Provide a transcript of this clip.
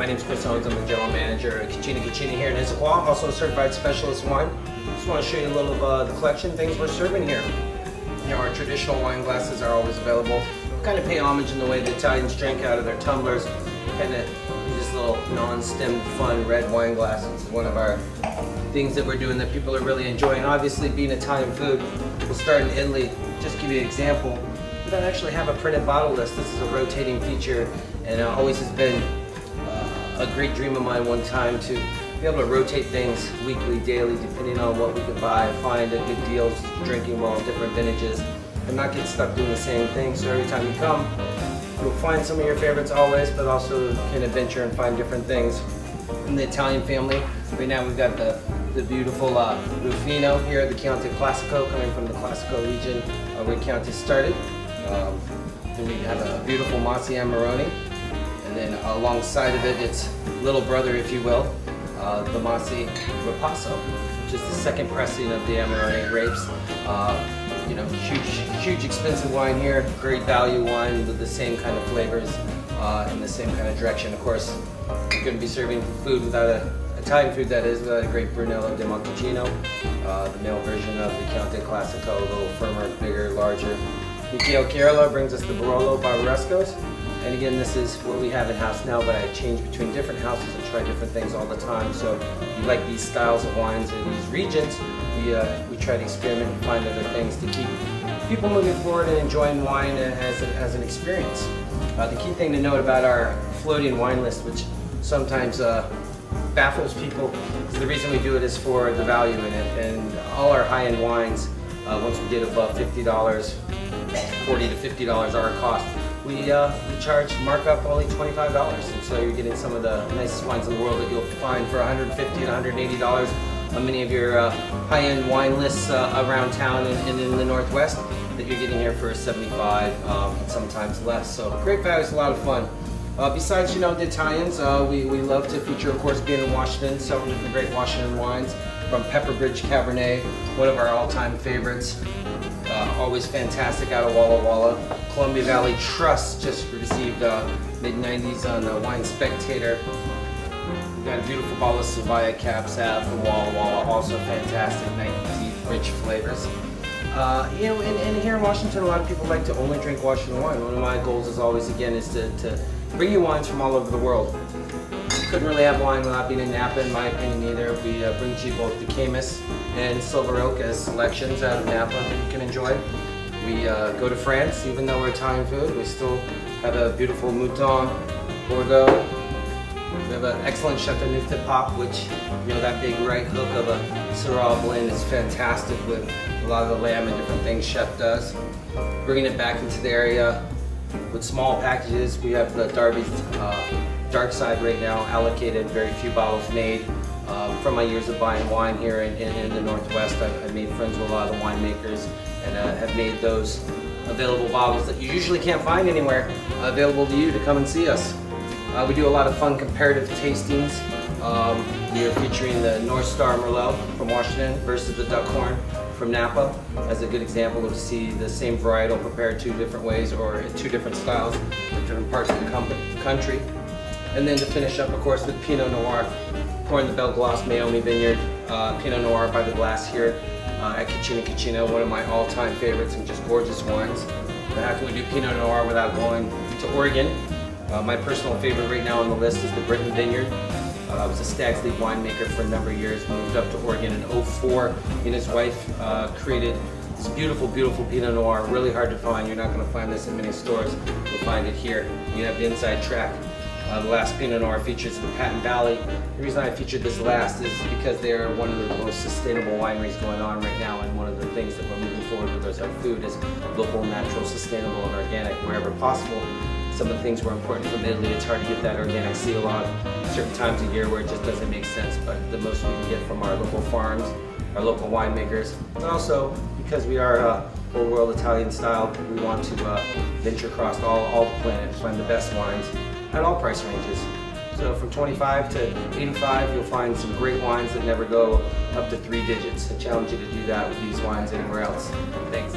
My name is Chris Owens. I'm the general manager at Cucina Cucina here in Issaquah. I'm also a certified specialist in wine. Just want to show you a little of the collection, things we're serving here. You know, our traditional wine glasses are always available. We kind of pay homage in the way the Italians drink out of their tumblers. Kind of this little non-stemmed, fun red wine glass. It's one of our things that we're doing that people are really enjoying. Obviously, being Italian food, we'll start in Italy. Just give you an example. We don't actually have a printed bottle list. This is a rotating feature, and it always has been a great dream of mine one time to be able to rotate things weekly, daily, depending on what we could buy, find a good deals, drinking well, different vintages, and not get stuck doing the same thing. So every time you come, you'll find some of your favorites always, but also can adventure and find different things. In the Italian family, right now we've got the beautiful Rufino here, the Chianti Classico, coming from the Classico region where Chianti started. Then we have a beautiful Massi Amarone, and then alongside of it, its little brother, if you will, the Massi Ripasso, which is the second pressing of the Amarone grapes. You know, huge expensive wine here, great value wine with the same kind of flavors in the same kind of direction. Of course, you couldn't be serving food without Italian food, that is, without a great Brunello di Montalcino, the male version of the Chianti Classico, a little firmer, bigger, larger. Michele Chiarella brings us the Barolo Barbarescos, and again, this is what we have in-house now, but I change between different houses and try different things all the time. So if you like these styles of wines in these regions, we try to experiment and find other things to keep people moving forward and enjoying wine as an experience. The key thing to note about our floating wine list, which sometimes baffles people, is the reason we do it is for the value in it. And all our high-end wines, once we get above $50, $40 to $50 our cost, we charge markup only $25, and so you're getting some of the nicest wines in the world that you'll find for $150 and $180 on many of your high-end wine lists around town and in the Northwest, that you're getting here for $75 and sometimes less. So great value, it's a lot of fun. Besides, you know, the Italians, we love to feature, of course, being in Washington, several different great Washington wines, from Pepperbridge Cabernet, one of our all-time favorites. Always fantastic out of Walla Walla. Columbia Valley Trust just received mid-90s on the Wine Spectator. We've got a beautiful bottle of Savaya Cab Sav from Walla Walla, also fantastic, nice, deep, rich flavors. You know, and here in Washington, a lot of people like to only drink Washington wine. One of my goals is always, again, is to bring you wines from all over the world. Couldn't really have wine without being in Napa, in my opinion, either. We bring to you both the Camus and Silver Oak as selections out of Napa that you can enjoy. We go to France, even though we're Italian food, we still have a beautiful Mouton, Bordeaux. We have an excellent Chateauneuf de Pape, which, you know, that big right hook of a Syrah blend is fantastic with a lot of the lamb and different things Chef does. Bringing it back into the area with small packages, we have the Darby's Dark Side right now allocated, very few bottles made. From my years of buying wine here in the Northwest, I've made friends with a lot of the winemakers and have made those available bottles that you usually can't find anywhere available to you to come and see us. We do a lot of fun comparative tastings. We are featuring the North Star Merlot from Washington versus the Duckhorn from Napa as a good example of see the same varietal prepared two different ways or in two different styles in different parts of the country. And then to finish up, of course, with Pinot Noir, pouring the Belglas Mayomi Vineyard Pinot Noir by the glass here at Cucina Cucina, one of my all-time favorites and just gorgeous wines. And how can we do Pinot Noir without going to Oregon? My personal favorite right now on the list is the Britton Vineyard. I was a Stag's Leap winemaker for a number of years, moved up to Oregon in '04. He and his wife created this beautiful, beautiful Pinot Noir, really hard to find. You're not going to find this in many stores. You'll find it here. You have the inside track. The last Pinot Noir features the Patton Valley. The reason I featured this last is because they are one of the most sustainable wineries going on right now, and one of the things that we're moving forward with as our food is local, natural, sustainable, and organic wherever possible. Some of the things were important from Italy. It's hard to get that organic seal on certain times of year where it just doesn't make sense, but the most we can get from our local farms, our local winemakers, and also because we are old world Italian style, we want to venture across all the planet, find the best wines at all price ranges. So from 25 to 85, you'll find some great wines that never go up to 3 digits. I challenge you to do that with these wines anywhere else. Thanks.